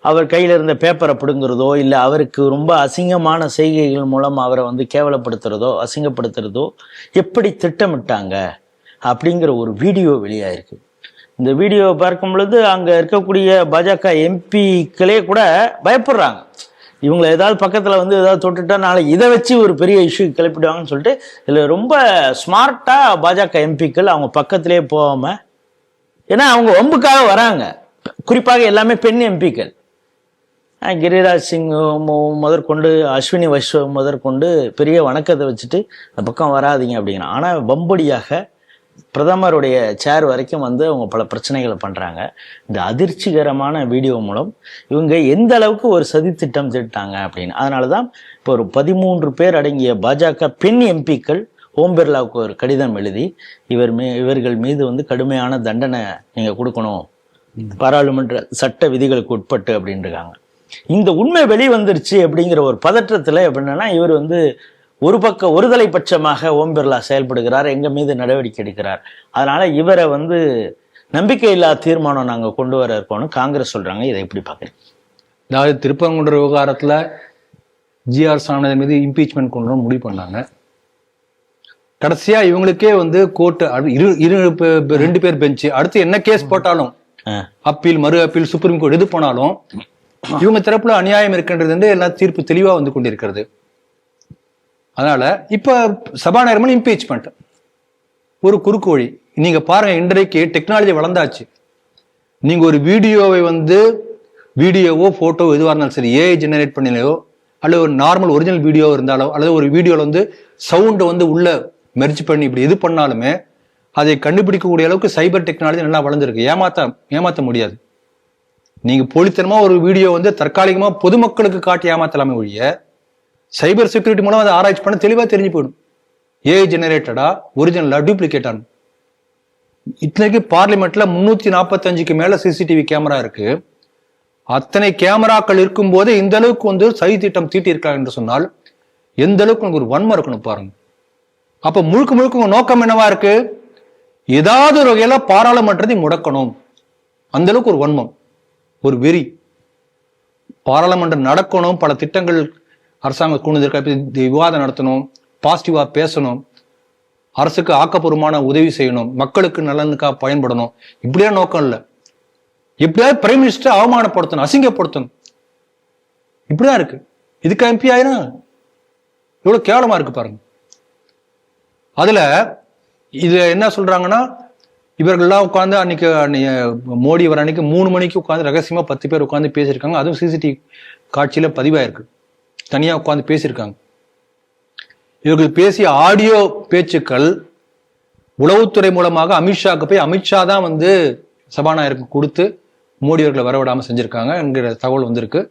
அவர் கையில இருந்த பேப்பரை பிடுங்குறதோ, இல்லை அவருக்கு ரொம்ப அசிங்கமான செய்கைகள் மூலம் அவரை வந்து கேவலப்படுத்துறதோ அசிங்கப்படுத்துறதோ எப்படி திட்டமிட்டாங்க அப்படிங்கிற ஒரு வீடியோ வெளியாயிருக்கு. இந்த வீடியோவை பார்க்கும் பொழுது அங்க இருக்கக்கூடிய பாஜக எம்பிக்களே கூட பயப்படுறாங்க. இவங்களை ஏதாவது பக்கத்துல வந்து ஏதாவது தொட்டுட்டா நாளை இதை வச்சு ஒரு பெரிய இஷ்யூ கிளப்பிடுவாங்கன்னு சொல்லிட்டு இதுல ரொம்ப ஸ்மார்ட்டா பாஜக எம்பிக்கள் அவங்க பக்கத்திலே போகாம, ஏன்னா அவங்க வம்புக்காக வராங்க, குறிப்பாக எல்லாமே பெண் எம்பிக்கள், கிரிராஜ் சிங் முதற்கொண்டு அஸ்வினி வைஷ்ணவ் முதற்கொண்டு பெரிய வணக்கத்தை வச்சுட்டு அந்த பக்கம் வராதிங்க அப்படிங்கிறான். ஆனால் வம்படியாக பிரதமருடைய சேர் வரைக்கும் வந்து அவங்க பல பிரச்சனைகளை பண்றாங்க. இந்த அதிர்ச்சிகரமான வீடியோ மூலம் இவங்க எந்த அளவுக்கு ஒரு சதி திட்டம் திட்டாங்க அப்படின்னு. அதனாலதான் இப்போ ஒரு 13 பேர் அடங்கிய பாஜக பெண் எம்பிக்கள் ஓம் பிர்லாவுக்கு ஒரு கடிதம் எழுதி இவர்கள் மீது வந்து கடுமையான தண்டனை நீங்க கொடுக்கணும், பாராளுமன்ற சட்ட விதிகளுக்கு உட்பட்டு அப்படின்னு இருக்காங்க. இந்த உண்மை வெளிவந்துருச்சு அப்படிங்கிற ஒரு பதற்றத்துல எப்படின்னா, இவர் வந்து ஒருதலை பட்சமாக ஓம் பிர்லா செயல்படுகிறார், எங்க மீது நடவடிக்கை எடுக்கிறார், அதனால இவரை வந்து நம்பிக்கையில்லா தீர்மானம் நாங்க கொண்டு வர இருக்கோம்னு காங்கிரஸ் சொல்றாங்க. இதை எப்படி பாக்குறீங்க? அதாவது திருப்பரங்குன்ற விவகாரத்துல GR சாமிநாதன் மீது இம்பீச்மெண்ட் கொண்டு வர முடிவு பண்ணாங்க. கடைசியா இவங்களுக்கே வந்து கோர்ட் 2 பேர் பெஞ்சு அடுத்து என்ன கேஸ் போட்டாலும் அப்பீல், மறு அப்பீல், சுப்ரீம் கோர்ட் எது போனாலும் இவங்க தரப்புல அநியாயம் இருக்கின்றது என்று எல்லா தீர்ப்பு தெளிவா வந்து கொண்டிருக்கிறது. அதனால இப்ப சபாநாயகர் மேல இம்பீச்மெண்ட் ஒரு குறுக்கு வழி. நீங்க பாருங்க, இன்றைக்கு டெக்னாலஜி வளர்ந்தாச்சு. நீங்க ஒரு வீடியோவை வந்து வீடியோவோ போட்டோ எதுவாக இருந்தாலும் சரி AI ஜெனரேட் பண்ணிலையோ, அல்லது ஒரு நார்மல் ஒரிஜினல் வீடியோ இருந்தாலோ, அல்லது ஒரு வீடியோல வந்து சவுண்டை வந்து உள்ள மெர்ஜ் பண்ணி இப்படி எது பண்ணாலுமே அதை கண்டுபிடிக்கக்கூடிய அளவுக்கு சைபர் டெக்னாலஜி நல்லா வளர்ந்துருக்கு. ஏமாத்த முடியாது. நீங்க போலித்தனமா ஒரு வீடியோ வந்து தற்காலிகமா பொதுமக்களுக்கு காட்டி ஏமாத்தலாமே ஒழிய சைபர் செக்யூரிட்டி மூலம் அதை ஆராய்ச்சி பண்ண தெளிவா தெரிஞ்சு போயிடும். AI ஜெனரேட்டடா, ஒரிஜினலா, டூப்ளிகேட்டான். இத்தனைக்கு பார்லிமெண்ட்ல 345க்கு மேல CCTV கேமரா இருக்கு. அத்தனை கேமராக்கள் இருக்கும் போதே இந்த அளவுக்கு வந்து சதி திட்டம் தீட்டி இருக்காங்க என்று சொன்னால் எந்த அளவுக்கு உங்களுக்கு ஒரு வன்மம் இருக்கணும் பாருங்க. அப்ப முழுக்க உங்க நோக்கம் என்னவா இருக்கு? ஏதாவது ஒரு வகையில பாராளுமன்றத்தை முடக்கணும். அந்த அளவுக்கு ஒரு வன்மம், ஒரு வெறி. பாராளுமன்றம் நடக்கணும், பல திட்டங்கள் அரசாங்கம் கொண்டு விவாதம் நடத்தணும், பாசிட்டிவா பேசணும். அரசுக்கு ஆக்கப்பூர்வமான உதவி செய்யணும், மக்களுக்கு நலனுக்காக பயன்படணும், இப்படியா நோக்கம் இல்லை. எப்படியாவது பிரைம் மினிஸ்டர் அவமானப்படுத்தணும், அசிங்கப்படுத்தணும், இப்படிதான் இருக்கு. இதுக்கு எம்பி ஆயினா எவ்வளவு கேவலமா இருக்கு பாருங்க. அதுல இது என்ன சொல்றாங்கன்னா, இவர்கள்லாம் உட்காந்து அன்னைக்கு மோடி வர அன்னைக்கு 3 மணிக்கு உட்காந்து ரகசியமா 10 பேர் உட்காந்து பேசியிருக்காங்க. அதுவும் சிசிடிவி காட்சியில பதிவாயிருக்கு. தனியா உட்காந்து பேசியிருக்காங்க. இவர்கள் பேசிய ஆடியோ பேச்சுக்கள் உளவுத்துறை மூலமாக அமித்ஷாக்கு போய் அமித்ஷா தான் வந்து சபாநாயகருக்கு கொடுத்து மோடி அவர்களை வரவிடாம செஞ்சிருக்காங்க என்கிற தகவல் வந்திருக்கு.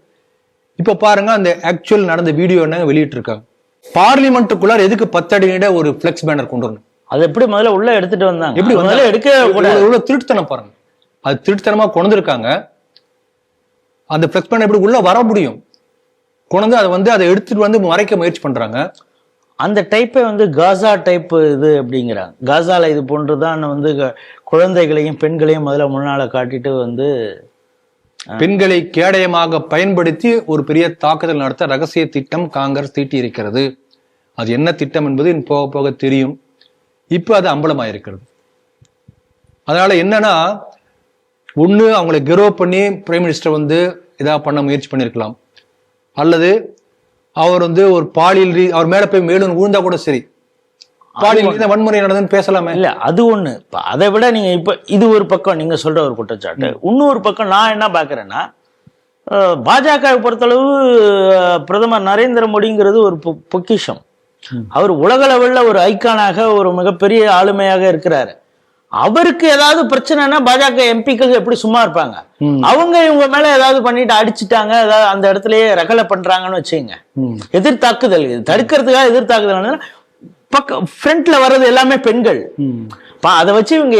இப்ப பாருங்க, அந்த ஆக்சுவல் நடந்த வீடியோ என்ன வெளியிட்டு இருக்காங்க. பார்லிமெண்ட்டுக்குள்ளார் எதுக்கு 10 அடி நீட ஒரு பிளெக்ஸ் பேனர் கொண்டு வரணும்? அது எப்படி முதல்ல உள்ள எடுத்துட்டு வந்தாங்க? எப்படி முதல்ல எடுக்க இவ்வளவு திருட்டுத்தனம் பாருங்க. அது திருட்டுத்தனமா கொண்டிருக்காங்க. அந்த பிளெக்ஸ் பேனர் எப்படி உள்ள வர முடியும்? கொண்டு அதை எடுத்துட்டு வந்து மறைக்க முயற்சி பண்றாங்க. அந்த டைப்பை வந்து காசா டைப் இது அப்படிங்கிறாங்க. காசால இது போன்றுதான் வந்து குழந்தைகளையும் பெண்களையும் முதல்ல முன்னால காட்டிட்டு வந்து பெண்களை கேடயமாக பயன்படுத்தி ஒரு பெரிய தாக்குதல் நடத்த ரகசிய திட்டம் காங்கிரஸ் தீட்டி இருக்கிறது. அது என்ன திட்டம் என்பது போக போக தெரியும். இப்ப அது அம்பலமாயிருக்கிறது. அதனால என்னன்னா, ஒண்ணு அவங்களை கெரோ பண்ணி பிரைம் மினிஸ்டர் வந்து ஏதாவது பண்ண முயற்சி பண்ணிருக்கலாம், அல்லது அவர் வந்து ஒரு பாலியல் அவர் மேல போய் மேலும் விழுந்தா கூட சரி, பாலியல் வன்முறை நடந்ததுன்னு பேசலாமே. இல்ல அது ஒண்ணு. அதை விட நீங்க இப்ப இது ஒரு பக்கம் நீங்க சொல்ற ஒரு குற்றச்சாட்டு. இன்னொரு பக்கம் நான் என்ன பாக்குறேன்னா, பாஜக பொறுத்தளவு பிரதமர் நரேந்திர மோடிங்கிறது ஒரு பொக்கிஷம். அவர் உலக லெவல்ல ஒரு ஐக்கானாக ஒரு மிகப்பெரிய ஆளுமையாக இருக்கிறாரு. அவருக்கு ஏதாவது பிரச்சனைனா பாஜக எம்பிக்கள் எப்படி சும்மா இருப்பாங்க? அவங்க இவங்க மேல ஏதாவது பண்ணிட்டு அடிச்சுட்டாங்க, ஏதாவது அந்த இடத்துலயே ரகலை பண்றாங்கன்னு வச்சுங்க, எதிர்த்தாக்குதல் தடுக்கிறதுக்காக எதிர்த்தாக்குதல் பக்கம் ஃப்ரண்ட்ல வர்றது எல்லாமே பெண்கள். அதை வச்சு இவங்க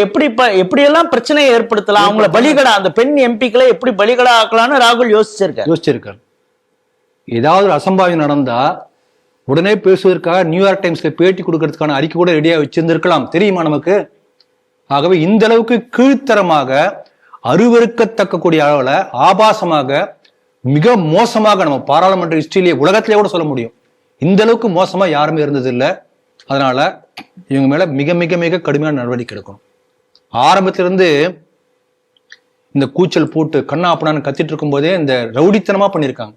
எப்படியெல்லாம் பிரச்சனையை ஏற்படுத்தலாம், அவங்கள பலிகடா அந்த பெண் எம்பிக்களை எப்படி பலிகடா ஆக்கலாம்னு ராகுல் யோசிச்சிருக்காரு. ஏதாவது ஒரு அசம்பாவியம் நடந்தா உடனே பேசுவதற்காக நியூயார்க் டைம்ஸ்ல பேட்டி கொடுக்கறதுக்கான அறிக்கை கூட ரெடியா வச்சிருந்திருக்கலாம், தெரியுமா நமக்கு? ஆகவே இந்த அளவுக்கு கீழ்த்தரமாக அருவருக்கத்தக்கக்கூடிய அளவுல ஆபாசமாக மிக மோசமாக நம்ம பாராளுமன்ற ஹிஸ்டரியிலேயே உலகத்திலேயே கூட சொல்ல முடியும், இந்த அளவுக்கு மோசமா யாருமே இருந்தது இல்லை. அதனால இவங்க மேல மிக மிக மிக கடுமையான நடவடிக்கை எடுக்கணும். ஆரம்பத்திலிருந்து இந்த கூச்சல் போட்டு கண்ணா அப்பனான்னு கத்திட்டு இருக்கும் போதே இந்த ரவுடித்தனமா பண்ணியிருக்காங்க.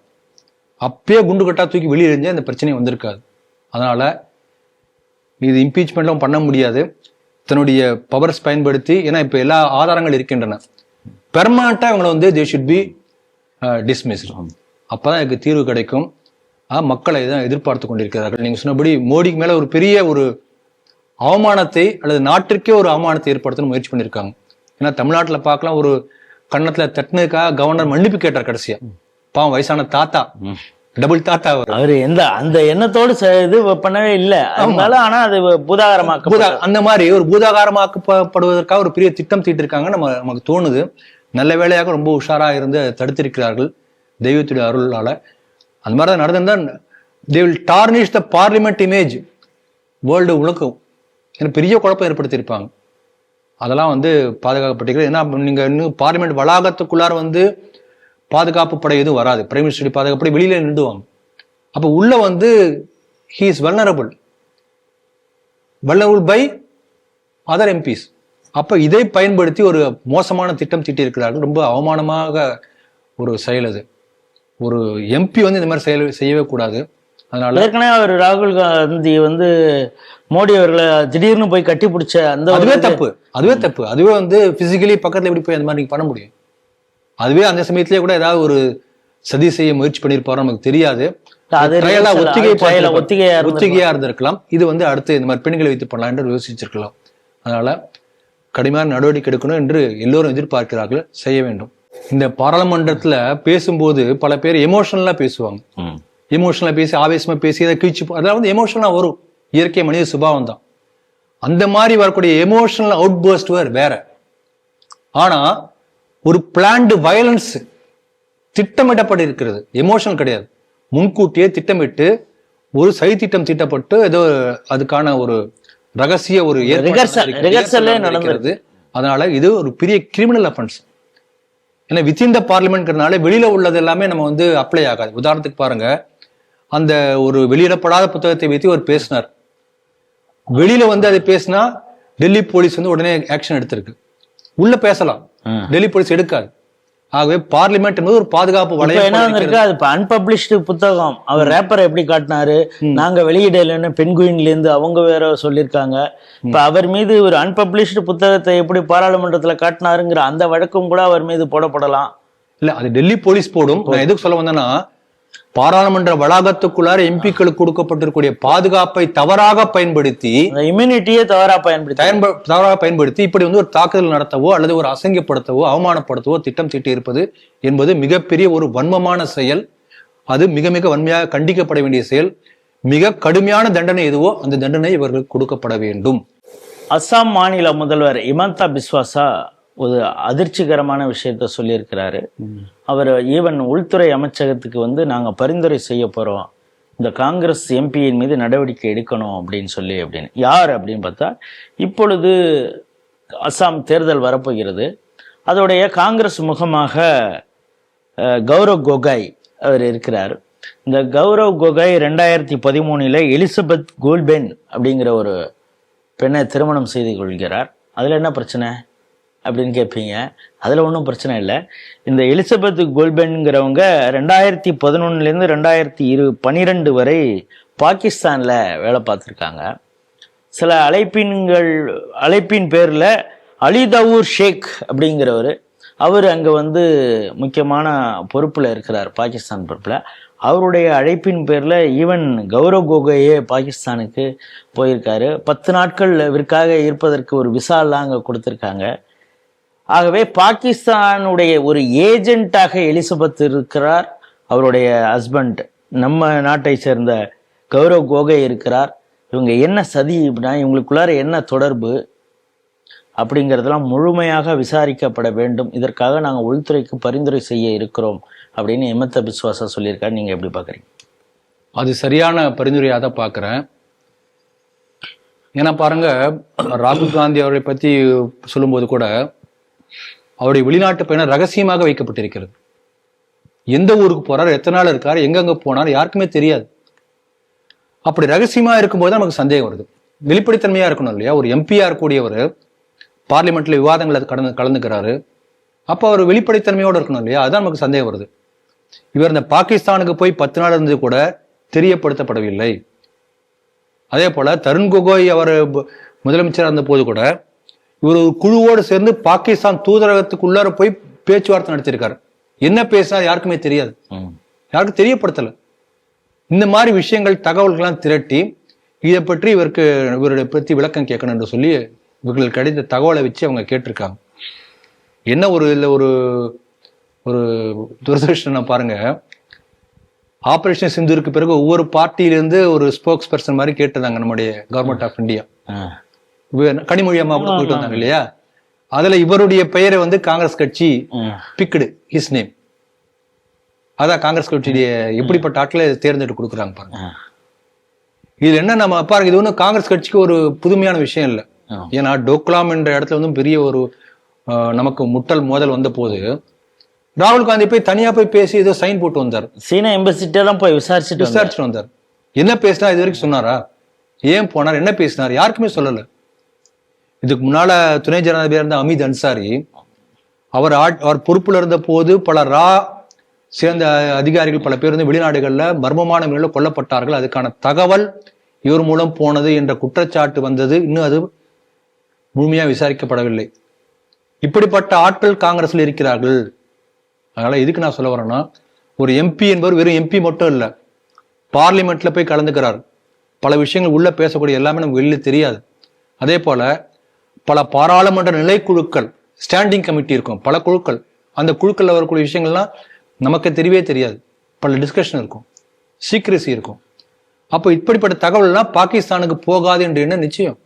அப்பயே குண்டு கட்டா தூக்கி வெளியே எறிஞ்சா இந்த பிரச்சனை வந்திருக்காது. அதனால இது இம்பீச்மெண்ட்லாம் பண்ண முடியாது. தன்னுடைய பவர்ஸ் பயன்படுத்தி, ஏன்னா இப்ப எல்லா ஆதாரங்கள் இருக்கின்றன, பெர்மனண்டா இவங்களை வந்து தே ஷுட் பி டிஸ்மிஸ்ட். அப்பதான் எனக்கு தீர்வு கிடைக்கும். மக்களை தான் எதிர்பார்த்து கொண்டிருக்கிறார்கள். நீங்க சொன்னபடி மோடிக்கு மேல ஒரு பெரிய ஒரு அவமானத்தை அல்லது நாட்டிற்கே ஒரு அவமானத்தை ஏற்படுத்தணும் முயற்சி பண்ணியிருக்காங்க. ஏன்னா தமிழ்நாட்டுல பார்க்கலாம், ஒரு கன்னத்துல தட்டினதுக்காக கவர்னர் மன்னிப்பு கேட்டார் கடைசியா. பாவம், வயசான தாத்தா, டபுள் தாத்தா. அவரு அந்த எண்ணத்தோடு இது பண்ணவே இல்லை. ஆனா அது பூதாகாரமாக்க, அந்த மாதிரி ஒரு பூதாகாரமாக்கப்படுவதற்காக ஒரு பெரிய திட்டம் தீட்டிருக்காங்க நமக்கு தோணுது. நல்ல வேளையாக ரொம்ப உஷாரா இருந்து தடுத்திருக்கிறார்கள் தெய்வத்துடைய அருளால. அந்த மாதிரிதான் நடந்திருந்தா they will tarnish the parliament image world உலகம், ஏன்னா பெரிய குழப்பம் ஏற்படுத்தியிருப்பாங்க. அதெல்லாம் வந்து பாதுகாக்கப்பட்டிருக்கிறது. ஏன்னா நீங்க இன்னும் பார்லிமெண்ட் வளாகத்துக்குள்ளார வந்து பாதுகாப்பு படை எதுவும் வராது, பிரைம் மினிஸ்டர் பாதுகாப்பு வெளியில நின்றுவாங்க. அப்ப உள்ள வந்து he is vulnerable by other MPs. அப்ப இதை பயன்படுத்தி ஒரு மோசமான திட்டம் தீட்டி இருக்கிறார்கள். ரொம்ப அவமானமாக ஒரு செயல் அது. ஒரு எம்பி வந்து இந்த மாதிரி செய்யவே கூடாது. அதனால ஏற்கனவே அவர் ராகுல் காந்தி வந்து மோடி அவர்களை திடீர்னு போய் கட்டி பிடிச்ச அதுவே தப்பு. அதுவே வந்து பிசிக்கலி பக்கத்துல எப்படி போய் அந்த மாதிரி நீங்க பண்ண முடியும்? அதுவே அந்த சமயத்திலேயே கூட ஏதாவது ஒரு சதி செய்ய முயற்சி பண்ணிருப்பாரு, நமக்கு தெரியாது. ஒத்திகையா இருந்திருக்கலாம். இது வந்து அடுத்து இந்த மாதிரி பெண்களை வைத்து பண்ணலாம் என்று யோசிச்சிருக்கலாம். அதனால கடுமையான நடவடிக்கை எடுக்கணும் என்று எல்லோரும் எதிர்பார்க்கிறார்கள், செய்ய வேண்டும். இந்த பாராளுமன்றத்துல பேசும்போது பல பேர் எமோஷனலா பேசுவாங்க. எமோஷனலா பேசி ஆவேசமா பேசி அதை கீழ்ச்சி, அதெல்லாம் வந்து எமோஷனலா வரும், இயற்கை மனித சுபாவம் தான். அந்த மாதிரி வரக்கூடிய எமோஷனல் அவுட் பர்ஸ்ட் வேற. ஆனா ஒரு பிளான்டு வயலன்ஸ் திட்டமிடப்பட்டு இருக்கிறது, எமோஷனல் கிடையாது. முன்கூட்டியே திட்டமிட்டு ஒரு சதி திட்டம் தீட்டப்பட்டு ஏதோ அதுக்கான ஒரு ரகசிய ஒரு நடக்கிறது. அதனால இது ஒரு பெரிய கிரிமினல் அஃபென்ஸ். ஏன்னா வித்தின் த பார்லிமெண்ட்னால வெளியில உள்ளது எல்லாமே நம்ம வந்து அப்ளை ஆகாது. உதாரணத்துக்கு பாருங்க, அந்த ஒரு வெளியிடப்படாத புத்தகத்தை வைத்து ஒரு பேசினார். வெளியில வந்து அதை பேசினா டெல்லி போலீஸ் வந்து உடனே ஆக்ஷன் எடுத்திருக்கு. உள்ள பேசலாம், டெல்லி போலீஸ் எடுக்காது. ஆகவே பார்லிமெண்ட் என்பது ஒரு பாதுகாப்பு வளையம். என்ன வந்திருக்கு, அது இப்ப அன்பப்ளிஷ்டு புத்தகம். அவர் ரேப்பரை எப்படி காட்டினாரு, நாங்க வெளியிடலன்னு பென்குயின்ல இருந்து அவங்க வேற சொல்லியிருக்காங்க. இப்ப அவர் மீது ஒரு அன்பப்ளிஷ்டு புத்தகத்தை எப்படி பாராளுமன்றத்துல காட்டினாருங்கிற அந்த வழக்கும் கூட அவர் மீது போடப்படலாம். இல்ல, அது டெல்லி போலீஸ் போடும். நான் எதுக்கு சொல்ல வந்தேன்னா, பாராளுமன்ற வளாகத்துக்குள்ளார எம்பிக்களுக்கு கொடுக்கப்பட்டிருக்கூடிய பாதுகாப்பை தவறாக பயன்படுத்தி, இம்யூனிட்டியே தவறாக பயன்படுத்தி இப்படி வந்து ஒரு தாக்குதல் நடத்தவோ அல்லது ஒரு அசங்கியப்படுத்தவோ அவமானப்படுத்தவோ திட்டம் தீட்டி இருப்பது என்பது மிகப்பெரிய ஒரு வன்மமான செயல். அது மிக மிக வன்மையாக கண்டிக்கப்பட வேண்டிய செயல். மிக கடுமையான தண்டனை எதுவோ அந்த தண்டனை இவர்களுக்கு கொடுக்கப்பட வேண்டும். அஸ்ஸாம் மாநில முதல்வர் ஹிமந்தா பிஸ்வாசா ஒரு அதிர்ச்சிகரமான விஷயத்த சொல்லியிருக்கிறாரு. அவர் ஈவன் உள்துறை அமைச்சகத்துக்கு வந்து நாங்கள் பரிந்துரை செய்ய போகிறோம், இந்த காங்கிரஸ் எம்பியின் மீது நடவடிக்கை எடுக்கணும் அப்படின்னு யார் அப்படின்னு பார்த்தா, இப்பொழுது அஸ்ஸாம் தேர்தல் வரப்போகிறது. அதோடைய காங்கிரஸ் முகமாக கௌரவ் கோகாய் அவர் இருக்கிறார். இந்த கௌரவ் கோகாய் 2013 எலிசபெத் கோல்பென் அப்படிங்கிற ஒரு பெண்ணை திருமணம் செய்து கொள்கிறார். அதில் என்ன பிரச்சனை அப்படின்னு கேட்பீங்க. அதில் ஒன்றும் பிரச்சனை இல்லை. இந்த எலிசபெத் கோல்பென்கிறவங்க 2011 2012 வரை பாகிஸ்தானில் வேலை பார்த்துருக்காங்க. சில அழைப்பின் பேரில் அலிதவூர் ஷேக் அப்படிங்கிறவர், அவர் அங்கே வந்து முக்கியமான பொறுப்பில் இருக்கிறார், பாகிஸ்தான் பொறுப்பில். அவருடைய அழைப்பின் பேரில் ஈவன் கௌரவ் கோகோயே பாகிஸ்தானுக்கு போயிருக்காரு. 10 நாட்கள் இவருக்காக இருப்பதற்கு ஒரு விசாலாம் அங்கே கொடுத்துருக்காங்க. ஆகவே பாகிஸ்தானுடைய ஒரு ஏஜென்ட்டாக எலிசபெத் இருக்கிறார். அவருடைய ஹஸ்பண்ட் நம்ம நாட்டை சேர்ந்த கௌரவ் கோகோய் இருக்கிறார். இவங்க என்ன சதி அப்படின்னா, இவங்களுக்குள்ளார என்ன தொடர்பு அப்படிங்கிறதெல்லாம் முழுமையாக விசாரிக்கப்பட வேண்டும். இதற்காக நாங்கள் உள்துறைக்கு பரிந்துரை செய்ய இருக்கிறோம் அப்படின்னு ஹிமந்தா பிஸ்வாசா சொல்லியிருக்காரு. நீங்கள் எப்படி பார்க்குறீங்க? அது சரியான பரிந்துரையாக தான் பார்க்குறேன். ஏன்னா பாருங்க, ராகுல் காந்தி அவரை பற்றி சொல்லும்போது கூட அவருடைய வெளிநாட்டு பயணம் ரகசியமாக வைக்கப்பட்டிருக்கிறது. எந்த ஊருக்கு போறாரு, எத்தனை நாள் இருக்காரு, எங்கெங்க போனார் யாருக்குமே தெரியாது. அப்படி ரகசியமா இருக்கும்போது நமக்கு சந்தேகம் வருது. வெளிப்படைத்தன்மையா இருக்கணும் இல்லையா? ஒரு எம்பியா இருக்கக்கூடியவர் பார்லிமெண்ட்ல விவாதங்களை கலந்துக்கிறாரு. அப்போ அவர் வெளிப்படைத்தன்மையோடு இருக்கணும் இல்லையா? அதுதான் நமக்கு சந்தேகம் வருது. இவர் இந்த பாகிஸ்தானுக்கு போய் 10 நாள் இருந்து கூட தெரியப்படுத்தப்படவில்லை. அதே போல தருண் கோகோய் அவர் முதலமைச்சராக இருந்த போது கூட இவர் ஒரு குழுவோடு சேர்ந்து பாகிஸ்தான் தூதரகத்துக்குள்ளார போய் பேச்சுவார்த்தை நடத்தியிருக்காரு. என்ன பேசினார் யாருக்குமே தெரியாது, யாருக்கும் தெரியப்படுத்தல. இந்த மாதிரி விஷயங்கள் தகவல்கள்லாம் திரட்டி இதை பற்றி இவருடைய பற்றி விளக்கம் கேட்கணும் என்று சொல்லி இவர்கள் கிடைத்த தகவலை வச்சு அவங்க கேட்டிருக்காங்க. என்ன ஒரு இதுல ஒரு ஒரு துரதிருஷ்டம் பாருங்க, ஆபரேஷன் சிந்தூருக்கு பிறகு ஒவ்வொரு பார்ட்டியிலிருந்து ஒரு ஸ்போக்ஸ் பர்சன் மாதிரி கேட்டிருந்தாங்க நம்முடைய கவர்மெண்ட் ஆஃப் இந்தியா. கனிமொழி அம்மா கூட போயிட்டு வந்தாங்க இல்லையா? அதுல இவருடைய பெயரை வந்து காங்கிரஸ் கட்சி பிக்டு ஹிஸ் நேம். அதான் காங்கிரஸ் கட்சியுடைய எப்படிப்பட்ட ஆட்களை தேர்ந்தெடுத்து கொடுக்குறாங்க பாருங்க. இது என்ன நம்ம பாருங்க, இது ஒன்றும் காங்கிரஸ் கட்சிக்கு ஒரு புதுமையான விஷயம் இல்லை. ஏன்னா டோக்லாம் என்ற இடத்துல வந்து பெரிய ஒரு நமக்கு முட்டல் மோதல் வந்த போது ராகுல் காந்தி போய் தனியா போய் பேசி ஏதோ சைன் போட்டு வந்தார். சீனா எம்பசிட்டெல்லாம் போய் விசாரிச்சுட்டு வந்தார். என்ன பேசினா இது வரைக்கும் சொன்னாரா? ஏன் போனார், என்ன பேசினார், யாருக்குமே சொல்லல. இதுக்கு முன்னால துணை ஜனாதிபதியா இருந்த அமித் அன்சாரி அவர் பொறுப்புல இருந்த போது பல சேர்ந்த அதிகாரிகள் பல பேர் வந்து வெளிநாடுகள்ல மர்மமான முறையில் கொல்லப்பட்டார்கள். அதுக்கான தகவல் இவர் மூலம் போனது என்ற குற்றச்சாட்டு வந்தது. இன்னும் அது முழுமையா விசாரிக்கப்படவில்லை. இப்படிப்பட்ட ஆட்கள் காங்கிரஸ்ல இருக்கிறார்கள். அதனால இதுக்கு நான் சொல்ல வரேன்னா, ஒரு எம்பி என்பவர் வெறும் எம்பி மட்டும் இல்ல, பார்லிமெண்ட்ல போய் கலந்துக்கிறார். பல விஷயங்கள் உள்ள பேசக்கூடிய எல்லாமே நமக்கு வெளியில தெரியாது. அதே போல பல பாராளுமன்ற நிலைக்குழுக்கள், ஸ்டாண்டிங் கமிட்டி இருக்கும், பல குழுக்கள். அந்த குழுக்கள் வரக்கூடிய விஷயங்கள்லாம் நமக்கு தெரியவே தெரியாது. பல டிஸ்கஷன் இருக்கும், சீக்ரெசி இருக்கும். அப்போ இப்படிப்பட்ட தகவல்லாம் பாகிஸ்தானுக்கு போகாது என்று என்ன நிச்சயம்?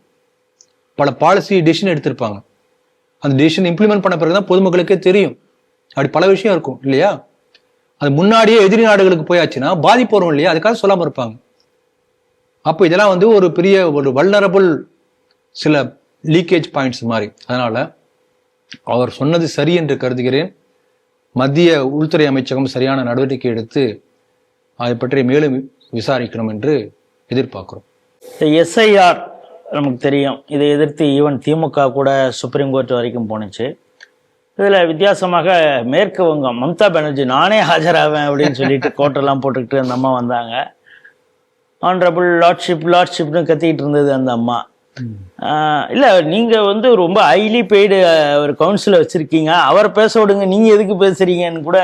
பல பாலிசி டெசிஷன் எடுத்திருப்பாங்க. அந்த டெசிஷன் இம்ப்ளிமெண்ட் பண்ண பிறகுதான் பொதுமக்களுக்கே தெரியும். அப்படி பல விஷயம் இருக்கும் இல்லையா? அது முன்னாடியே எதிரி நாடுகளுக்கு போயாச்சுன்னா பாதிப்பு வரும் இல்லையா? அதுக்காக சொல்லாம இருப்பாங்க. அப்போ இதெல்லாம் வந்து ஒரு பெரிய ஒரு வல்னரபிள் சில லீக்கேஜ் பாயிண்ட்ஸ் மாதிரி. அதனால அவர் சொன்னது சரி என்று கருதுகிறேன். மத்திய உள்துறை அமைச்சகம் சரியான நடவடிக்கை எடுத்து அதை பற்றி மேலும் விசாரிக்கணும் என்று எதிர்பார்க்கிறோம். எஸ்ஐஆர் நமக்கு தெரியும். இதை எதிர்த்து ஈவன் திமுக கூட சுப்ரீம் கோர்ட் வரைக்கும் போணுச்சு. இதில் வித்தியாசமாக மேற்கு வங்கம் மம்தா பானர்ஜி நானே ஆஜராவேன் அப்படின்னு சொல்லிட்டு கோட்டெல்லாம் போட்டுக்கிட்டு அந்த அம்மா வந்தாங்க. ஆனரபிள் லார்ட்ஷிப்னு கத்திக்கிட்டு இருந்தது அந்த அம்மா. இல்லை, நீங்கள் வந்து ரொம்ப ஹைலி பெய்டு ஒரு கவுன்சிலை வச்சுருக்கீங்க, அவரை பேச விடுங்க, நீங்கள் எதுக்கு பேசுகிறீங்கன்னு கூட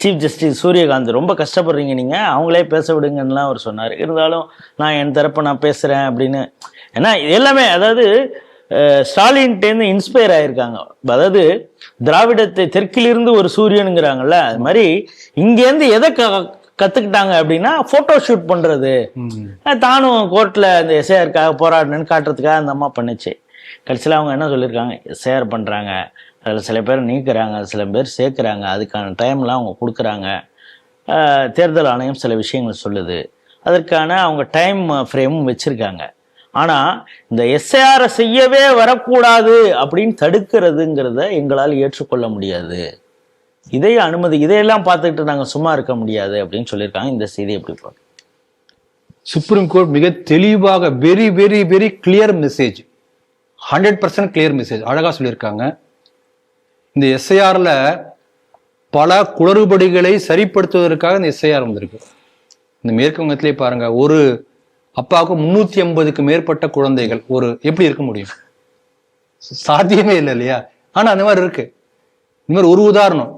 சீஃப் ஜஸ்டிஸ் சூரியகாந்த் ரொம்ப கஷ்டப்படுறீங்க நீங்கள், அவங்களே பேச விடுங்கன்னுலாம் அவர் சொன்னார். இருந்தாலும் நான் என் தரப்பை நான் பேசுகிறேன் அப்படின்னு. ஏன்னா இது எல்லாமே அதாவது ஸ்டாலின்ட்டேருந்து இன்ஸ்பயர் ஆகியிருக்காங்க. அதாவது திராவிடத்தை தெற்கிலிருந்து ஒரு சூரியனுங்கிறாங்கல்ல, அது மாதிரி இங்கேருந்து எதை கற்றுக்கிட்டாங்க அப்படின்னா ஃபோட்டோ ஷூட் பண்ணுறது. தானும் கோர்ட்டில் அந்த எஸ்ஐஆருக்காக போராடினு காட்டுறதுக்காக அந்த அம்மா பண்ணுச்சு. கடைசியில் அவங்க என்ன சொல்லியிருக்காங்க, எஸ்ஐஆர் பண்ணுறாங்க, அதில் சில பேர் நீக்கிறாங்க, சில பேர் சேர்க்குறாங்க, அதுக்கான டைம்லாம் அவங்க கொடுக்குறாங்க. தேர்தல் ஆணையம் சில விஷயங்கள் சொல்லுது, அதற்கான அவங்க டைம் ஃப்ரேமும் வச்சுருக்காங்க. ஆனால் இந்த எஸ்ஐஆரை செய்யவே வரக்கூடாது அப்படின்னு தடுக்கிறதுங்கிறத எங்களால் ஏற்றுக்கொள்ள முடியாது. இதையெல்லாம் பார்த்துக்கிட்டு நாங்கள் சும்மா இருக்க முடியாது அப்படின்னு சொல்லியிருக்காங்க. இந்த செய்தி எப்படி பார்க்க? சுப்ரீம் கோர்ட் மிக தெளிவாக very very very clear message, 100% clear message அழகா சொல்லியிருக்காங்க. இந்த எஸ்ஐஆர்ல பல குளறுபடிகளை சரிப்படுத்துவதற்காக இந்த எஸ்ஐஆர் வந்திருக்கு. இந்த மேற்கு வங்கத்திலே பாருங்க, ஒரு அப்பாவுக்கு 380க்கு மேற்பட்ட குழந்தைகள். எப்படி இருக்க முடியும்? சாத்தியமே இல்லை இல்லையா? ஆனா அந்த மாதிரி இருக்கு. இந்த மாதிரி ஒரு உதாரணம்.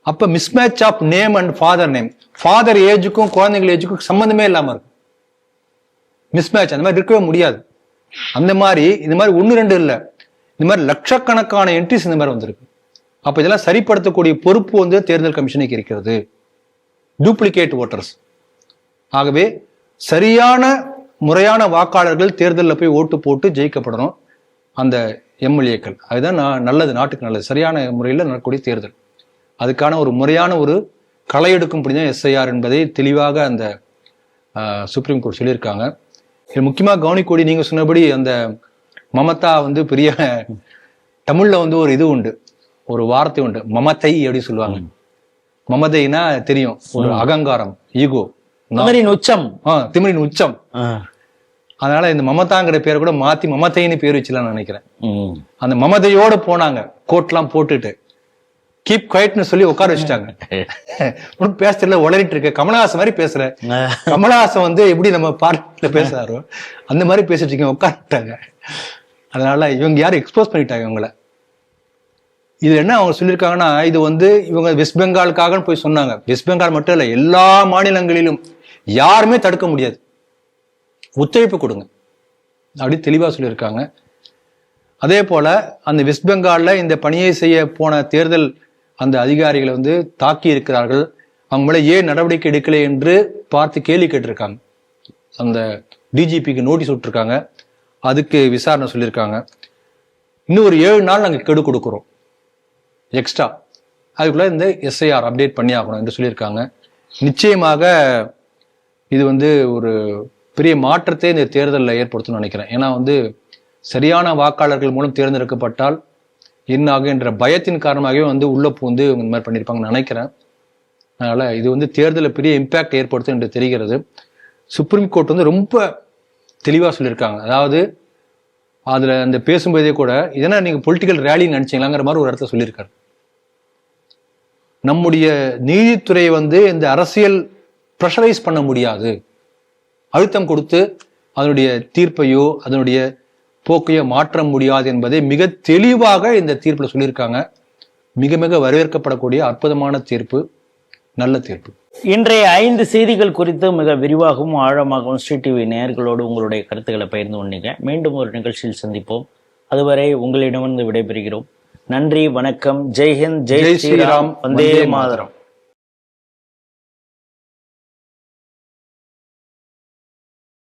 அப்ப mismatch of name and father name, father ஏஜுக்கும் குழந்தைகள் ஏஜுக்கும் சம்பந்தமே இல்லாம இருக்கும். மிஸ்மேட்ச் அந்த மாதிரி இருக்கவே முடியாது. அந்த மாதிரி இந்த மாதிரி 1-2 இல்லை, இந்த மாதிரி லட்சக்கணக்கான என்ட்ரிஸ் இந்த மாதிரி வந்திருக்கு. அப்ப இதெல்லாம் சரிப்படுத்தக்கூடிய பொறுப்பு வந்து தேர்தல் கமிஷனுக்கு இருக்கிறது. Duplicate voters. ஆகவே சரியான முறையான வாக்காளர்கள் தேர்தலில் போய் ஓட்டு போட்டு ஜெயிக்கப்படணும் அந்த எம்எல்ஏக்கள். அதுதான் நல்லது, நாட்டுக்கு நல்லது. சரியான முறையில் நடக்கக்கூடிய தேர்தல், அதுக்கான ஒரு முறையான ஒரு களை எடுக்கும் தான் எஸ்ஐஆர் என்பதை தெளிவாக அந்த சுப்ரீம் கோர்ட் சொல்லியிருக்காங்க. இது முக்கியமாக கவனிக்கூடி நீங்க சொன்னபடி அந்த மமதா வந்து பெரிய தமிழ்ல வந்து ஒரு இது உண்டு, ஒரு வார்த்தை உண்டு, மமதை அப்படி சொல்லுவாங்க. மமதைனா தெரியும், ஒரு அகங்காரம், ஈகோ, திமிரின் உச்சம். அதனால இந்த மமதாங்கிற பேரை கூட மாத்தி மமதைன்னு பேர் வச்சுலாம் நினைக்கிறேன். அந்த மமதையோட போனாங்க, கோட்லாம் போட்டுட்டு கீப் குவைட்னு சொல்லி உட்கார வச்சுட்டாங்க. பேசுறதுல உளறிட்டு இருக்க கமலஹாசன் மாதிரி பேசுற. கமலஹாசன் வந்து எப்படி நம்ம பார்ட்டில பேசுறாரோ அந்த மாதிரி பேசிட்டு இருக்கீங்க, உட்காந்துட்டாங்க. அதனால இவங்க யாரும் எக்ஸ்போஸ் பண்ணிட்டாங்க இவங்களை. இது என்ன அவங்க சொல்லியிருக்காங்கன்னா, இது வந்து இவங்க வெஸ்ட் பெங்காலுக்காக போய் சொன்னாங்க. வெஸ்ட் பெங்கால் மட்டும் இல்லை, எல்லா மாநிலங்களிலும் யாருமே தடுக்க முடியாது, ஒத்துழைப்பு கொடுங்க அப்படி தெளிவா சொல்லியிருக்காங்க. அதே போல அந்த வெஸ்ட் பெங்கால்ல இந்த பணியை செய்ய போன தேர்தல் அந்த அதிகாரிகளை வந்து தாக்கி இருக்கிறார்கள். அவங்க மேல ஏன் நடவடிக்கை எடுக்கலை என்று பார்த்து கேள்வி கேட்டிருக்காங்க. அந்த டிஜிபிக்கு நோட்டீஸ் விட்டுருக்காங்க, அதுக்கு விசாரணை சொல்லியிருக்காங்க. இன்னும் ஒரு 7 நாள் நாங்கள் கெடு கொடுக்குறோம் எக்ஸ்ட்ரா, அதுக்குள்ள இந்த எஸ்ஐஆர் அப்டேட் பண்ணி ஆகணும் என்று சொல்லியிருக்காங்க. நிச்சயமாக இது வந்து ஒரு பெரிய மாற்றத்தை இந்த தேர்தலில் ஏற்படுத்தணும்னு நினைக்கிறேன். ஏன்னா வந்து சரியான வாக்காளர்கள் மூலம் தேர்ந்தெடுக்கப்பட்டால் என்ன ஆகும் என்ற பயத்தின் காரணமாகவே வந்து உள்ள பூந்து இந்த மாதிரி பண்ணியிருப்பாங்கன்னு நினைக்கிறேன். அதனால இது வந்து தேர்தலில் பெரிய இம்பேக்ட் ஏற்படுத்தும் என்று தெரிகிறது. சுப்ரீம் கோர்ட் வந்து ரொம்ப தெளிவாக சொல்லியிருக்காங்க. அதாவது அதுல அந்த பேசும்போதே கூட இதெல்லாம் நீங்க பொலிட்டிக்கல் ரேலின்னு நினைச்சீங்களாங்கிற மாதிரி ஒரு இடத்துல சொல்லியிருக்காரு. நம்முடைய நீதித்துறையை வந்து இந்த அரசியல் ப்ரெஷரைஸ் பண்ண முடியாது, அழுத்தம் கொடுத்து அதனுடைய தீர்ப்பையோ அதனுடைய போக்கையோ மாற்ற முடியாது என்பதை மிக தெளிவாக இந்த தீர்ப்புல சொல்லியிருக்காங்க. மிக மிக வரவேற்கப்படக்கூடிய அற்புதமான தீர்ப்பு, நல்ல தீர்ப்பு. இன்றைய 5 செய்திகள் குறித்து மிக விரிவாகவும் ஆழமாகவும் ஸ்ரீ டிவி நேயர்களோடு உங்களுடைய கருத்துக்களை பகிர்ந்து கொண்டீங்க. மீண்டும் ஒரு நிகழ்ச்சியில் சந்திப்போம். அதுவரை உங்களிடமிருந்து விடைபெறுகிறோம். நன்றி, வணக்கம், ஜெய்ஹிந்த், ஜெய் ஸ்ரீராம், வந்தே மாதரம்.